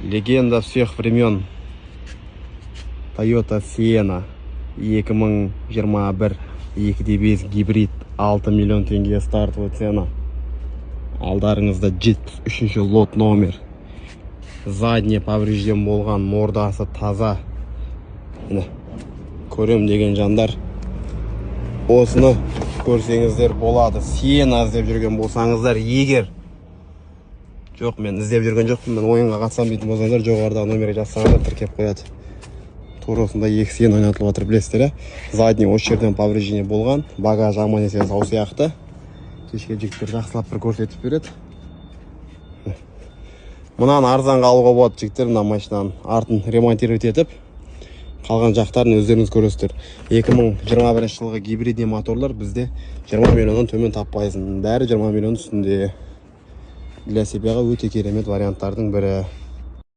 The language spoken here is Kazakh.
Легенда всех времен. Toyota Sienna 2021 2.5 гибрид 6 миллион теңге стартовый цена. Алдарыңызда 73 лот номер. Задний поврежден болған, мордасы таза. Көрем деген жандар, осыны көрсеңіздер болады. Sienna іздеп жүрген болсаңыздар, егер жоқ, мен іздеп жүрген жоқпын, мен ойынға қатысам дейтін болсаңыздар, жоғарыдағы номерге жазсаңыздар тіркеп қояды. Турасында екі Sienna ойнатылып жатыр, білесіздер. Задний осы жерден повреждение болған, багаж аман есен сау сияқты. Кешке жігіттер жақсылап бір көрсетіп береді. Мынаны арзанға алуға болады жігіттер, мына машинаның артын ремонтировать етіп, қалған жақтарын өздеріңіз көресіздер. 2021 жылғы гибридный моторлар бізде 20 миллионнан төмен таппайсың. Бәрі 20 миллион үстінде. Для себя өте керемет варианттардың бірі.